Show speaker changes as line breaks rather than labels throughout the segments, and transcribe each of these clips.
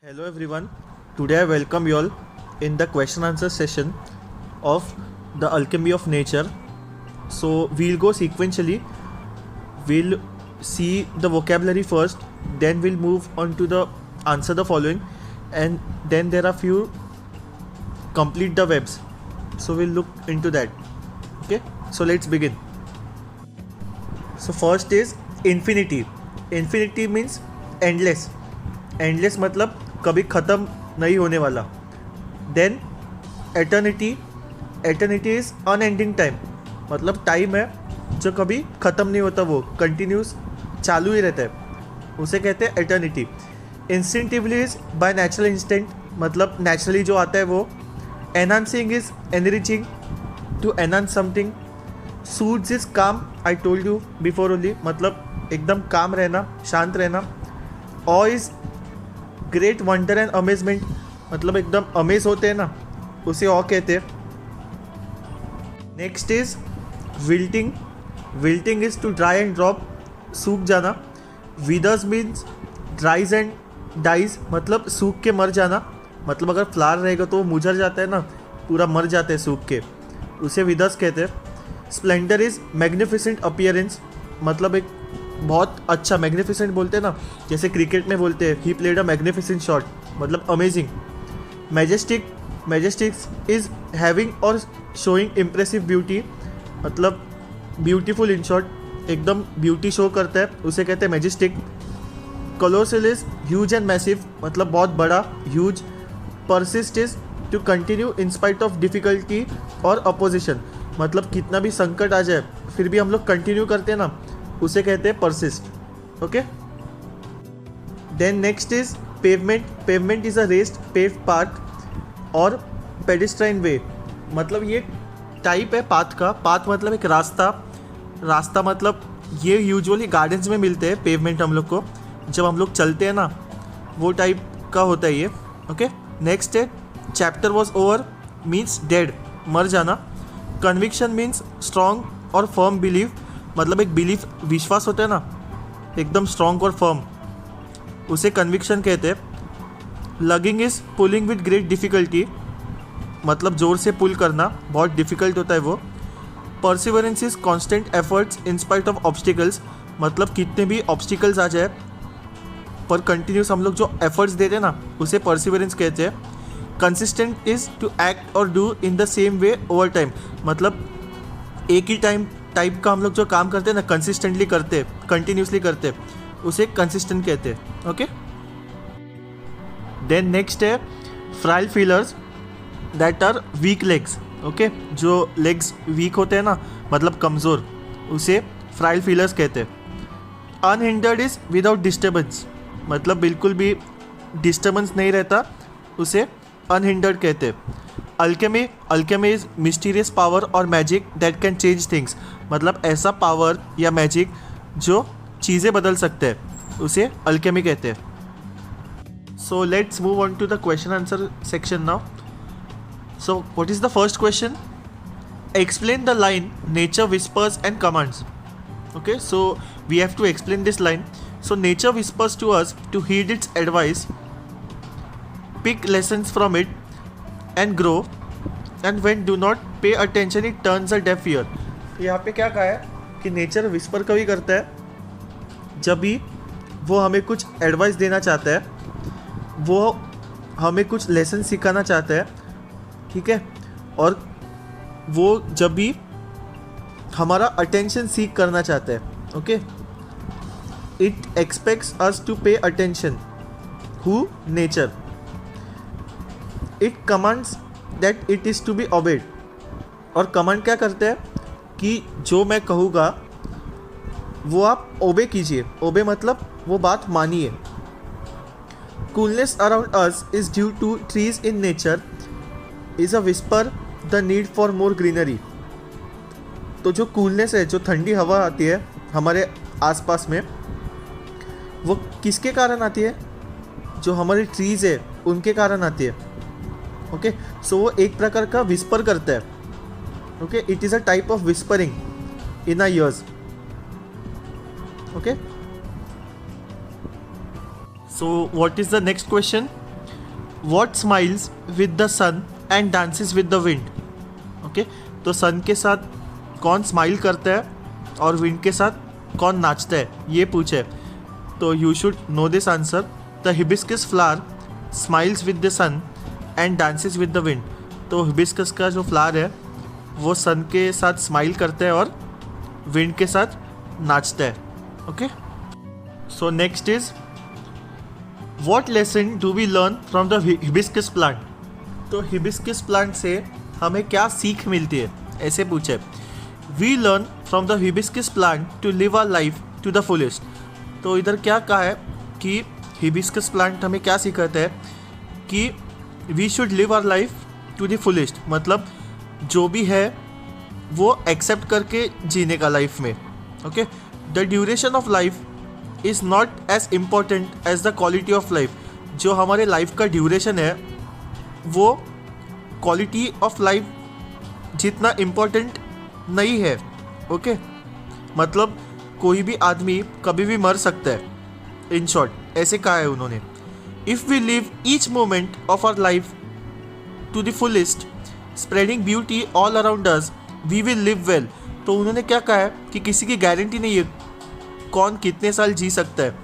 Hello everyone. Today I welcome you all in the question answer session of the alchemy of nature. So we'll go sequentially. We'll see the vocabulary first, then we'll move on to the answer the following, and then there are few complete the webs. So we'll look into that. Okay, so let's begin. So first is infinity. Infinity means endless. Endless मतलब कभी ख़त्म नहीं होने वाला. Then eternity. Eternity is unending time, मतलब time है जो कभी ख़त्म नहीं होता, वो कंटिन्यूस चालू ही रहता है, उसे कहते हैं eternity. Instinctively is by natural instinct, मतलब नेचुरली जो आता है वो. Enhancing is enriching, to enhance something. Soothes is calm, I told you before only, मतलब एकदम काम रहना, शांत रहना. Awe is great wonder and amazement, मतलब एकदम अमेज होते हैं ना, उसे और कहते हैं. Next is wilting. Wilting is to dry and drop, सूख जाना. Withers means dries and dies, मतलब सूख के मर जाना, मतलब अगर फ्लावर रहेगा तो वो मुझर जाता है ना, पूरा मर जाता है सूख के, उसे विदर्स कहते हैं. स्प्लेंडर इज मैग्निफिसेंट अपीयरेंस, मतलब एक बहुत अच्छा, मैग्निफिसेंट बोलते हैं ना, जैसे क्रिकेट में बोलते हैं he played a magnificent shot, मतलब amazing. Majestic. Majestics is having और शोइंग इम्प्रेसिव ब्यूटी, मतलब ब्यूटीफुल इन शॉर्ट, एकदम ब्यूटी शो करता है, उसे कहते हैं majestic. Colossal is huge and massive, मतलब बहुत बड़ा, huge. Persist is to continue in spite of difficulty और अपोजिशन, मतलब कितना भी संकट आ जाए फिर भी हम लोग कंटिन्यू करते हैं ना, उसे कहते हैं persist. Okay. Then next is pavement. Pavement is a raised paved path और पेडिस्ट्राइन वे, मतलब ये टाइप है पाथ का. पाथ मतलब एक रास्ता. रास्ता मतलब ये यूजुअली गार्डन्स में मिलते हैं पेवमेंट हम लोग को, जब हम लोग चलते हैं ना, वो टाइप का होता है ये. ओके. नेक्स्ट है chapter was over, means dead, मर जाना. कन्विक्शन मीन्स स्ट्रॉन्ग और फर्म बिलीव, मतलब एक बिलीफ, विश्वास होता है ना, एकदम स्ट्रॉन्ग और फर्म, उसे कन्विक्शन कहते हैं. Logging is pulling with great difficulty, मतलब ज़ोर से पुल करना, बहुत डिफ़िकल्ट होता है वो. Perseverance is constant efforts in spite of obstacles, मतलब कितने भी ऑब्स्टिकल्स आ जाए पर कंटिन्यूस हम लोग जो एफर्ट्स देते हैं ना, उसे परसिवरेंस कहते हैं. कंसिस्टेंट इज टू एक्ट और do in the same way over time, मतलब एक ही टाइप का हम लोग जो काम करते हैं ना, कंसिस्टेंटली करते हैं, कंटिन्यूसली करते हैं, उसे कंसिस्टेंट कहते हैं. ओके. देन नेक्स्ट है frail feelers that are weak legs. Okay, जो लेग्स वीक होते हैं ना, मतलब कमज़ोर, उसे फ्राइल फीलर्स कहते हैं. अनहिंडर्ड इज विदाउट डिस्टर्बेंस, मतलब बिल्कुल भी डिस्टर्बेंस नहीं रहता, उसे अनहिंडर्ड कहते हैं. Alchemy. Alchemy is mysterious power और magic that can change things, मतलब ऐसा पावर या मैजिक जो चीज़ें बदल सकते हैं, उसे अल्केमी कहते हैं. So let's move on to the question answer section now. So what is the first question? Explain the line nature whispers and commands. Okay, so we have to explain this line. So nature whispers to us to heed its advice, pick lessons from it and grow, and when do not pay attention it turns a deaf ear. यहाँ पे क्या कहा है कि nature whisper कभी करता है जब भी वो हमें कुछ एडवाइस देना चाहता है, वो हमें कुछ लेसन सिखाना चाहता है, ठीक है, और वो जब भी हमारा अटेंशन सीख करना चाहता है. Okay. It expects us to pay attention. Who? Nature. It commands that it is to be obeyed, और कमांड क्या करते हैं कि जो मैं कहूँगा वो आप ओबे कीजिए. ओबे मतलब वो बात मानिए. Coolness around us is due to trees in nature, is a whisper the need for more greenery. तो जो कूलनेस है, जो ठंडी हवा आती है हमारे आसपास में, वो किसके कारण आती है? जो हमारे ट्रीज़ है उनके कारण आती है. ओके. सो वो एक प्रकार का विस्पर करता है. Okay. It is a type of whispering in our ears. Okay. So what is the next question? What smiles with the sun and dances with the wind. Okay, तो सन के साथ कौन स्माइल करता है और wind के साथ कौन नाचता है, ये पूछे। तो you should know this answer. The hibiscus flower smiles with the sun and dances with the wind. तो हिबिस्कस का जो फ्लावर है वो सन के साथ स्माइल करता है और विंड के साथ नाचता है। Okay, so next is what lesson do we learn from the hibiscus plant. तो हिबिस्कस प्लांट से हमें क्या सीख मिलती है, ऐसे पूछे। We learn from the hibiscus plant to live our life to the fullest. तो इधर क्या कहा है कि हिबिस्कस प्लांट हमें क्या सिखाता है कि we should live our life to the fullest, मतलब जो भी है वो एक्सेप्ट करके जीने का लाइफ में। Okay, the duration of life is not as important as the quality of life. जो हमारे लाइफ का ड्यूरेशन है वो क्वालिटी ऑफ लाइफ जितना इम्पोर्टेंट नहीं है। ओके, मतलब कोई भी आदमी कभी भी मर सकता है, इन शॉर्ट ऐसे कहा है उन्होंने। If we live each moment of our life to the fullest spreading beauty all around us we will live well. तो उन्होंने क्या कहा है कि किसी की गारंटी नहीं है कौन कितने साल जी सकता है,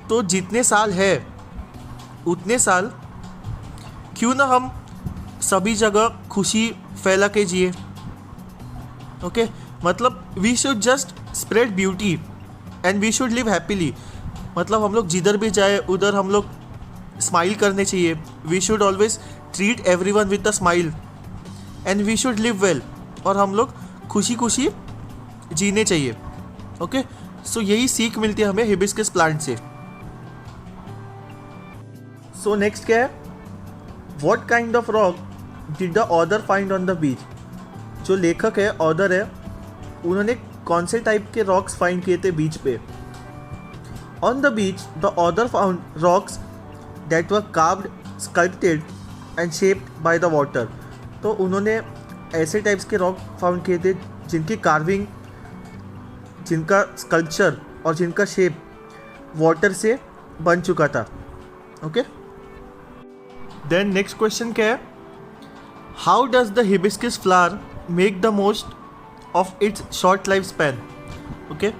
तो जितने साल है उतने साल क्यों ना हम सभी जगह खुशी फैला के जिए। ओके, मतलब we should just spread beauty and we should live happily. मतलब हम लोग जिधर भी जाए उधर हम लोग स्माइल करने चाहिए। We should always treat everyone with a smile and we should live well. और हम लोग खुशी खुशी जीने चाहिए। ओके, सो यही सीख मिलती है हमें हिबिस्कस प्लांट से। सो नेक्स्ट क्या है, what kind of rock did the author find on the beach. जो लेखक है, ऑथर है, उन्होंने कौन से टाइप के रॉक्स फाइंड किए थे बीच पे। On the beach the author found rocks that were carved, sculpted and shaped by the water. तो उन्होंने ऐसे टाइप्स के रॉक फाउंड किए थे जिनकी कार्विंग, जिनका स्कल्पचर और जिनका शेप वाटर से बन चुका था। ओके, देन नेक्स्ट क्वेश्चन क्या है, how does the hibiscus flower make the most of its short life span. Okay,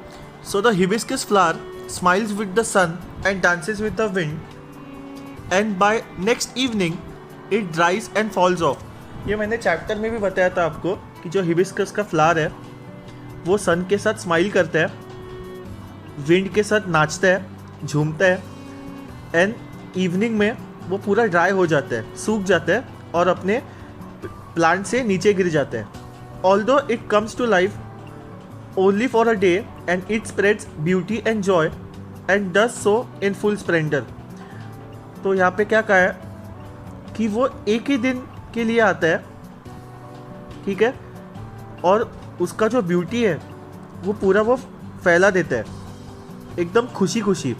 so the hibiscus flower smiles with the sun and dances with the wind and by next evening it dries and falls off. ये मैंने chapter में भी बताया था आपको कि जो hibiscus का फ्लावर है वो सन के साथ स्माइल करता है, विंड के साथ नाचता है, झूमता है एंड इवनिंग में वो पूरा ड्राई हो जाता है, सूख जाता है और अपने प्लांट से नीचे गिर जाता है। Although it comes to life only for a day and it spreads beauty and joy and does so in full splendour. तो यहाँ पे क्या कहा है कि वो एक ही दिन के लिए आता है, ठीक है, और उसका जो ब्यूटी है वो पूरा वो फैला देता है एकदम खुशी खुशी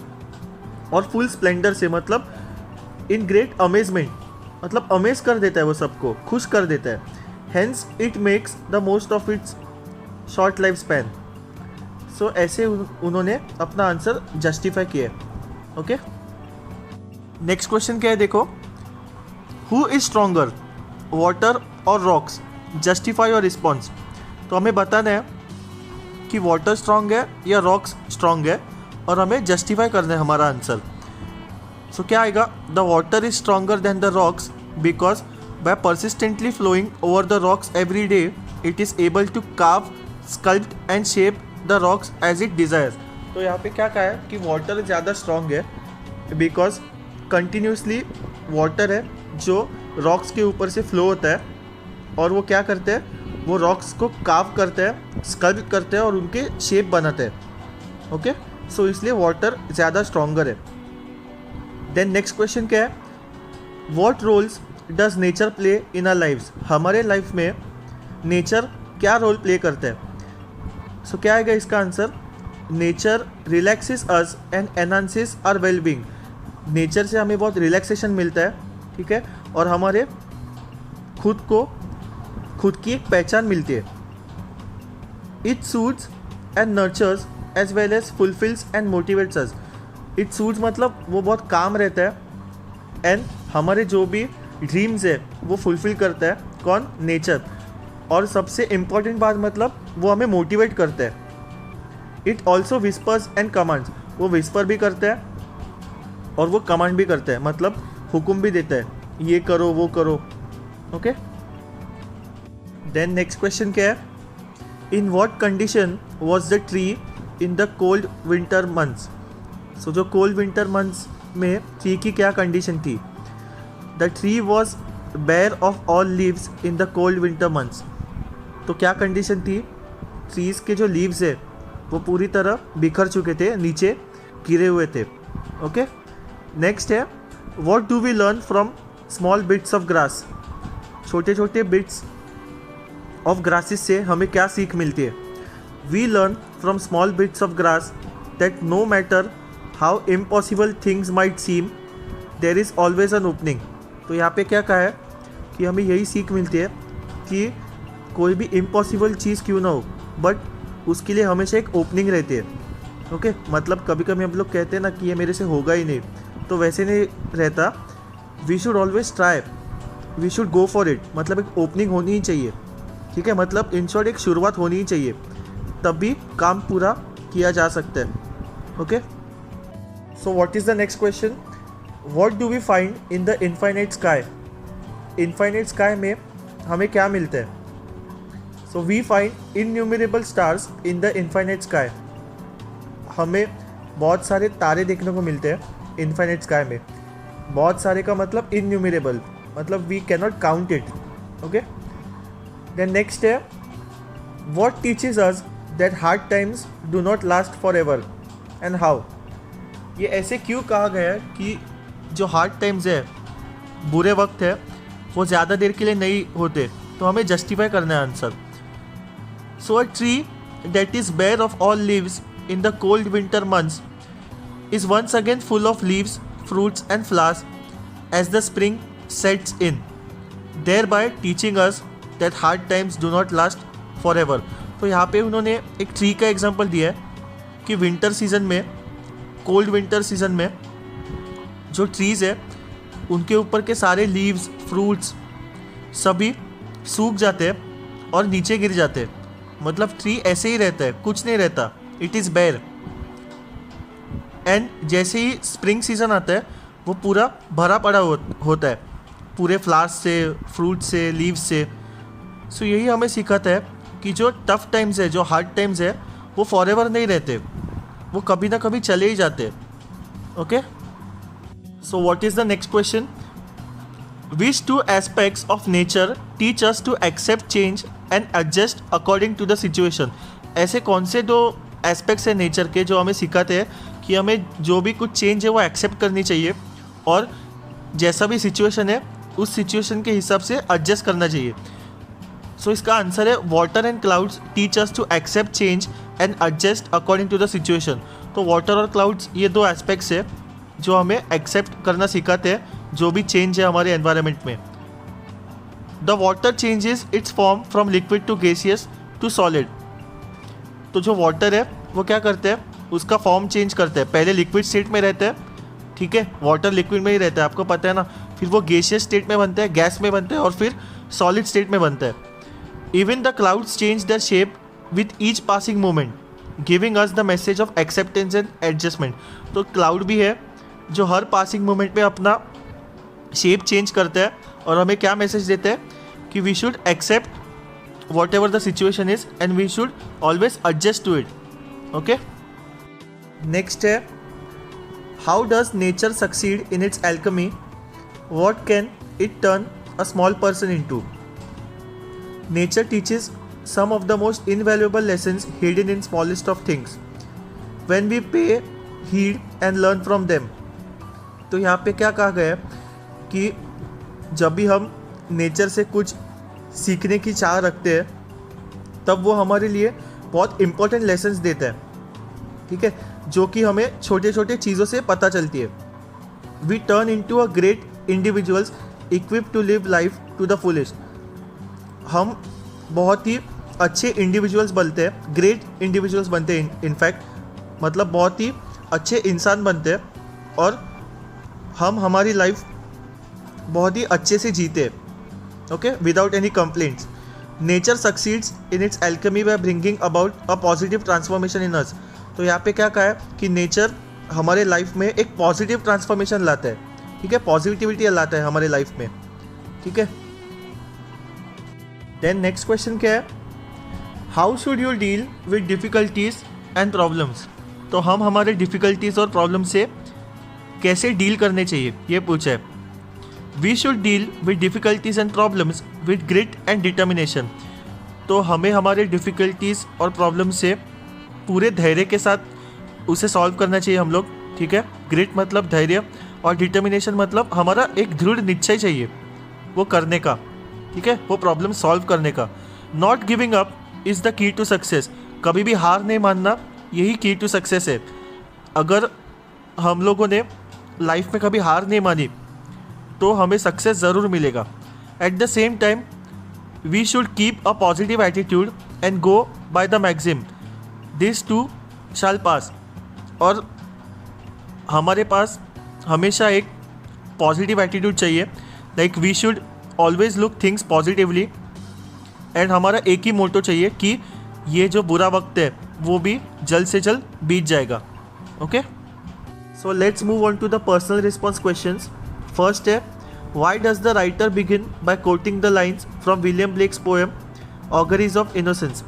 और फुल स्प्लेंडर से, मतलब इन ग्रेट अमेजमेंट, मतलब अमेज कर देता है, वो सबको खुश कर देता है। Hence it makes the most of its short life span. So ऐसे उन्होंने अपना आंसर जस्टिफाई किया है। ओके, नेक्स्ट क्वेश्चन क्या है, देखो, हु इज स्ट्रॉन्गर वाटर और रॉक्स, जस्टिफाई योर रिस्पॉन्स। तो हमें बताना है कि वाटर स्ट्रॉन्ग है या रॉक्स स्ट्रॉन्ग है और हमें जस्टिफाई करना है हमारा आंसर। सो क्या आएगा, the water is stronger than the rocks because by persistently flowing over the rocks every day it is able to carve, sculpt and shape the rocks as it desires. तो यहाँ पे क्या कहा है कि water ज़्यादा स्ट्रॉन्ग है because continuously water है जो रॉक्स के ऊपर से फ्लो होता है और वो क्या करते हैं, वो रॉक्स को कार्व करते हैं, स्कल्प करते हैं और उनके शेप बनाते हैं। ओके, सो इसलिए वाटर ज़्यादा स्ट्रॉन्गर है। देन नेक्स्ट क्वेश्चन क्या है, what roles does nature play in our lives. हमारे लाइफ में नेचर क्या रोल प्ले करता है। सो क्या आएगा इसका answer, nature relaxes us and enhances our wellbeing. Nature से हमें बहुत रिलैक्सेशन मिलता है, ठीक है, और हमारे खुद की एक पहचान मिलती है। It soothes and nurtures as well as fulfils and motivates us. It soothes मतलब वो बहुत काम रहता है एंड हमारे जो भी ड्रीम्स है वो फुलफ़िल करता है कौन? नेचर। और सबसे इम्पॉर्टेंट बात मतलब वो हमें मोटिवेट करता है। It also whispers and commands, वो विस्पर भी करता है और वो कमांड भी करता है, मतलब हुक्म भी देता है, ये करो वो करो। ओके, देन नेक्स्ट क्वेश्चन क्या है? In what condition was the tree in the cold winter months? So जो कोल्ड विंटर मंथ्स में ट्री की क्या कंडीशन थी? The tree was bare of all leaves in the cold winter months. तो क्या condition थी? ट्रीज़ के जो लीव्स है वो पूरी तरह बिखर चुके थे, नीचे गिरे हुए थे। ओके, नेक्स्ट है what do we learn from small bits of grass? छोटे छोटे बिट्स ऑफ ग्रासेस से हमें क्या सीख मिलती है? We learn from small bits of grass that no matter how impossible things might seem there is always an opening. तो यहाँ पे क्या कहा है कि हमें यही सीख मिलती है कि कोई भी इम्पॉसिबल चीज़ क्यों ना हो बट उसके लिए हमेशा एक ओपनिंग रहती है। ओके, मतलब कभी कभी हम लोग कहते हैं ना कि ये मेरे से होगा ही नहीं, तो वैसे नहीं रहता। We should always try, we should go for it, मतलब एक ओपनिंग होनी ही चाहिए। ठीक है, मतलब इन शॉर्ट एक शुरुआत होनी ही चाहिए, तब भी काम पूरा किया जा सकता है। Okay, so what is the next question? What do we find in the infinite sky? Infinite sky में हमें क्या मिलता है? So we find innumerable stars in the infinite sky. हमें बहुत सारे तारे देखने को मिलते हैं इनफाइनाइट स्काई में। बहुत सारे का मतलब इनन्यूमरेबल, मतलब we cannot count it. Okay, then next है what teaches us that hard times do not last forever and how? ये ऐसे क्यों कहा गया है कि जो हार्ड टाइम्स है, बुरे वक्त है, वो ज़्यादा देर के लिए नहीं होते? तो हमें जस्टिफाई करना है answer. So a tree that is bare of all leaves in the cold winter months is once again full of leaves, fruits and flowers as the spring sets in, thereby teaching us that hard times do not last forever। तो यहाँ पे उन्होंने एक tree का example दिया है कि winter season में, कोल्ड विंटर सीजन में जो ट्रीज़ है उनके ऊपर के सारे लीव्स, फ्रूट्स सभी सूख जाते हैं और नीचे गिर जाते हैं। मतलब ट्री ऐसे ही रहता है, कुछ नहीं रहता, इट इज़ बेयर। एंड जैसे ही स्प्रिंग सीजन आता है वो पूरा भरा पड़ा होता है पूरे फ्लावर्स से, फ्रूट से, लीव्स से। सो यही हमें सिखाता है कि जो टफ टाइम्स है, जो हार्ड टाइम्स है, वो फॉरएवर नहीं रहते, वो कभी ना कभी चले ही जाते। Okay, so what is the next question? Which two aspects of nature teach us to accept change and adjust according to the situation? ऐसे कौन से दो एस्पेक्ट्स हैं नेचर के जो हमें सिखाते हैं कि हमें जो भी कुछ चेंज है वो एक्सेप्ट करनी चाहिए और जैसा भी सिचुएशन है उस सिचुएशन के हिसाब से एडजस्ट करना चाहिए? सो इसका आंसर है water and clouds teach us to accept change and adjust according to the situation. तो वाटर और क्लाउड्स ये दो एस्पेक्ट्स है जो हमें एक्सेप्ट करना सिखाते हैं जो भी चेंज है हमारे एनवायरनमेंट में। The water changes its form from liquid to gaseous to solid. तो जो वाटर है वो क्या करते हैं, उसका फॉर्म चेंज करते हैं। पहले लिक्विड स्टेट में रहते हैं, ठीक है, वाटर लिक्विड में ही रहता है, आपको पता है ना। फिर वो गैसियस स्टेट में बनता है, गैस में बनता है, और फिर सॉलिड स्टेट में बनता है। Even the clouds change their shape with each passing moment, giving us the message of acceptance and adjustment. तो क्लाउड भी है जो हर पासिंग मोमेंट में अपना शेप चेंज करता है और हमें क्या मैसेज देता है कि we should accept whatever the situation is and we should always adjust to it. Okay, next है how does nature succeed in its alchemy? What can it turn a small person into? Nature teaches some of the most invaluable lessons hidden in smallest of things when we pay heed and learn from them। तो यहाँ पे क्या कहा गया है कि जब भी हम नेचर से कुछ सीखने की चाह रखते हैं तब वो हमारे लिए बहुत इम्पोर्टेंट लेसन्स देता है, ठीक है, जो कि हमें छोटे छोटे चीज़ों से पता चलती है। We turn into a great individuals equip to live life to the fullest. हम बहुत ही अच्छे इंडिविजुअल्स बनते हैं, ग्रेट इंडिविजुअल्स बनते हैं, इनफैक्ट मतलब बहुत ही अच्छे इंसान बनते हैं और हम हमारी लाइफ बहुत ही अच्छे से जीते, okay, without any complaints. Nature succeeds in its alchemy by bringing about a positive transformation in us. तो यहाँ पे क्या कहा है कि नेचर हमारे लाइफ में एक पॉजिटिव ट्रांसफॉर्मेशन लाता है, ठीक है, पॉजिटिविटी लाता है हमारे लाइफ में, ठीक है। देन नेक्स्ट क्वेश्चन क्या है, how should you deal with difficulties and problems. तो हम हमारे डिफ़िकल्टीज और प्रॉब्लम से कैसे डील करने चाहिए ये पूछा है। We should deal with difficulties and problems with grit and determination. तो हमें हमारे डिफ़िकल्टीज और प्रॉब्लम से पूरे धैर्य के साथ उसे सॉल्व करना चाहिए हम लोग, ठीक है। ग्रिट मतलब धैर्य और डिटर्मिनेशन मतलब हमारा एक दृढ़ निश्चय चाहिए वो करने का, ठीक है, वो प्रॉब्लम सॉल्व करने का। Not giving up is the key to success. कभी भी हार नहीं मानना, यही की टू सक्सेस है। अगर हम लोगों ने लाइफ में कभी हार नहीं मानी तो हमें सक्सेस ज़रूर मिलेगा। At the same time we should keep a positive attitude and go by the maxim this too shall pass. और हमारे पास हमेशा एक पॉजिटिव एटीट्यूड चाहिए, like we should always look things positively. And हमारा एक ही मोटो चाहिए कि ये जो बुरा वक्त है वो भी जल्द से जल्द बीत जाएगा, okay. So let's move on to the personal response questions. First है, why does the writer begin by quoting the lines from William Blake's poem Auguries of Innocence.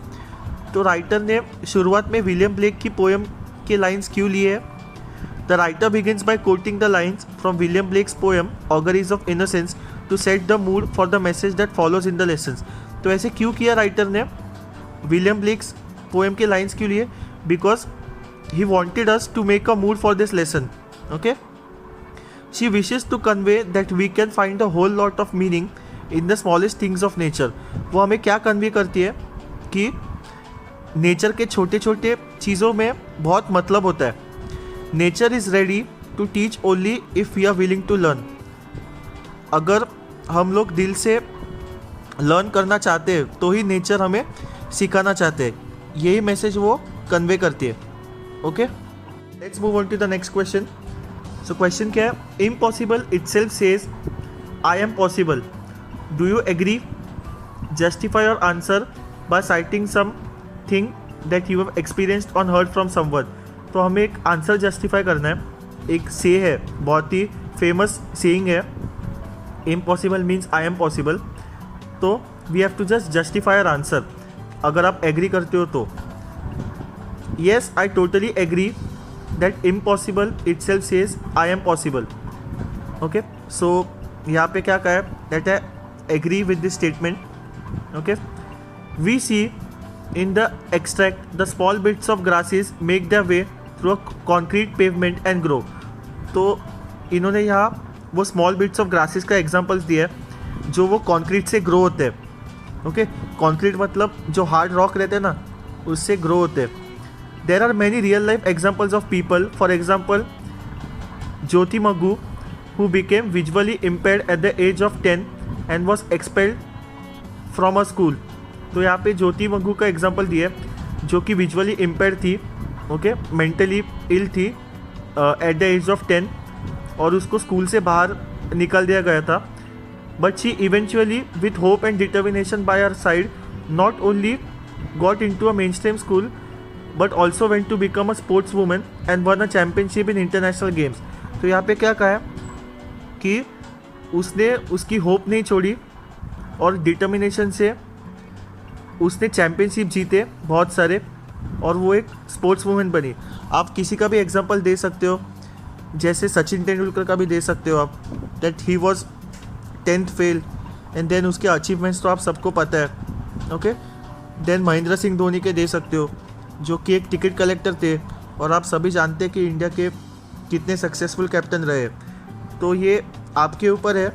तो राइटर ने शुरुआत में विलियम ब्लेक की पोएम के lines क्यों लिए है। The writer begins by quoting the lines from William Blake's poem Auguries of Innocence to set the mood for the message that follows in the lessons. तो ऐसे क्यों किया राइटर ने, विलियम ब्लेक्स पोएम के lines क्यों लिए, because he wanted us to make a mood for this lesson, okay. She wishes to convey that we can find a whole lot of meaning in the smallest things of nature. वो हमें क्या convey करती है कि nature के छोटे छोटे चीज़ों में बहुत मतलब होता है। Nature is ready to teach only if we are willing to learn. अगर हम लोग दिल से लर्न करना चाहते हैं तो ही नेचर हमें सिखाना चाहते हैं, यही मैसेज वो कन्वे करती है, okay. Let's move on to the next question. So question क्या है, impossible itself says I am possible, do you agree. Justify your answer by citing something that you have experienced और heard from someone. तो हमें एक answer justify करना है। एक से है, बहुत ही फेमस सेइंग है, impossible means I am possible. तो we have to just justify our answer. अगर आप एग्री करते हो तो yes I totally agree that impossible itself says I am possible, okay. So यहाँ पे क्या कहा है, that I agree with this statement, okay. We see in the extract the small bits of grasses make the way through a concrete pavement and grow. तो इन्होंने यहाँ वो small bits of grasses का एग्जाम्पल्स दिया है जो वो concrete से ग्रो होते हैं, ओके। कॉन्क्रीट मतलब जो हार्ड रॉक रहते हैं ना, उससे ग्रो होते हैं। There are many real life examples of people, for example Jyoti Maggu who became visually impaired at the age of 10 and was expelled from a school. तो यहाँ पे ज्योति मग्गू का एग्जाम्पल दिया है जो कि विजुअली इम्पेयर्ड थी, ओके, मेंटली इल थी एट द एज ऑफ 10 और उसको स्कूल से बाहर निकाल दिया गया था। But she eventually, with hope and determination by her side, not only got into a mainstream school, but also went to become a sportswoman and won a championship in international games. तो यहाँ पे क्या कहा है कि उसने उसकी hope नहीं छोड़ी और डिटर्मिनेशन से उसने चैम्पियनशिप जीते बहुत सारे और वो एक स्पोर्ट्स वूमेन बनी। आप किसी का भी एग्जांपल दे सकते हो, जैसे सचिन तेंदुलकर का भी दे सकते हो आप, that he was 10th fail and then उसके अचीवमेंट्स तो आप सबको पता है, ओके। देन महेंद्र सिंह धोनी के दे सकते हो जो कि एक टिकट कलेक्टर थे और आप सभी जानते हैं कि इंडिया के कितने सक्सेसफुल कैप्टन रहे। तो ये आपके ऊपर है,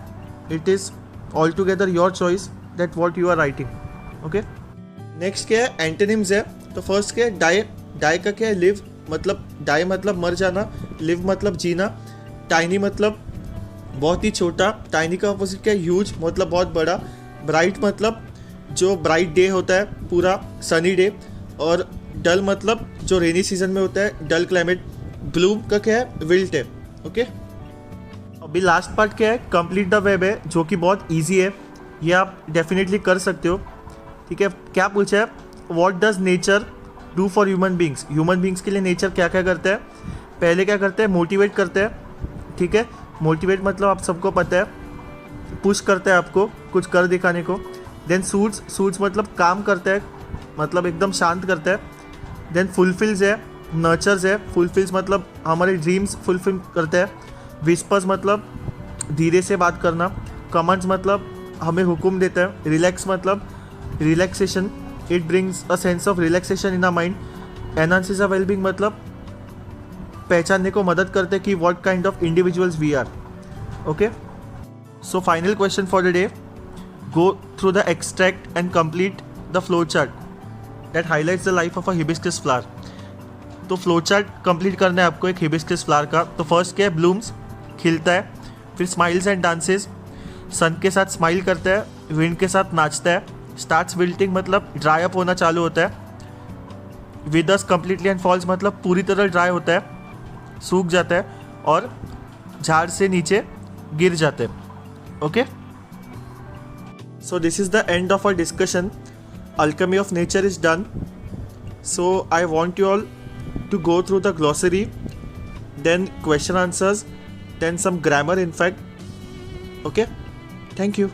it is all together your choice that what you are writing, okay. Next क्या है, एंटोनिम्स है। तो फर्स्ट क्या है, डाई। डाई का क्या है, लिव मतलब, डाई मतलब मर जाना, लिव मतलब जीना, टाइनी मतलब बहुत ही छोटा, टाइनी का अपोजिट क्या है, ह्यूज मतलब बहुत बड़ा, ब्राइट मतलब जो ब्राइट डे होता है पूरा सनी डे, और डल मतलब जो रेनी सीजन में होता है डल क्लाइमेट, ब्लूम का क्या है, विल्ट है, ओके। अभी लास्ट पार्ट क्या है, कंप्लीट द वेब है, जो कि बहुत ईजी है, ये आप डेफिनेटली कर सकते हो। ठीक है, क्या पूछा है, what does nature do for human beings, human beings के लिए नेचर क्या क्या करता है। पहले क्या करते हैं, मोटिवेट करते हैं। ठीक है, मोटिवेट मतलब आप सबको पता है, पुश करता है आपको कुछ कर दिखाने को। देन सूट्स मतलब काम करता है, मतलब एकदम शांत करता है। देन फुलफिल्स है, नर्चर्स है, फुलफिल्स मतलब हमारे ड्रीम्स फुलफिल करता है। विस्पर्स मतलब धीरे से बात करना। कमांड्स मतलब हमें हुक्म देता है। रिलैक्स मतलब relaxation, it brings a sense of relaxation in a mind. Enhances a wellbeing मतलब पहचानने को मदद करते हैं कि what kind of individuals we are. Okay, so final question for the day, go through the extract and complete the flow chart that highlights the life of a hibiscus flower. तो flow chart complete करना है आपको एक hibiscus flower का। तो first क्या है, blooms, खिलता है। फिर स्माइल्स एंड डांसेस, सन के साथ स्माइल करता है, विंड के साथ नाचता है। स्टार्ट्स विल्टिंग मतलब ड्राई अप होना चालू होता है। विदर्स कंप्लीटली एंड फॉल्स मतलब पूरी तरह ड्राई होता है, सूख जाता है और झाड़ से नीचे गिर जाते हैं। Okay, so this is the end of our discussion. Alchemy of nature is done, so I want you all to go through the glossary, then question answers, then some grammar in fact. Okay, thank you.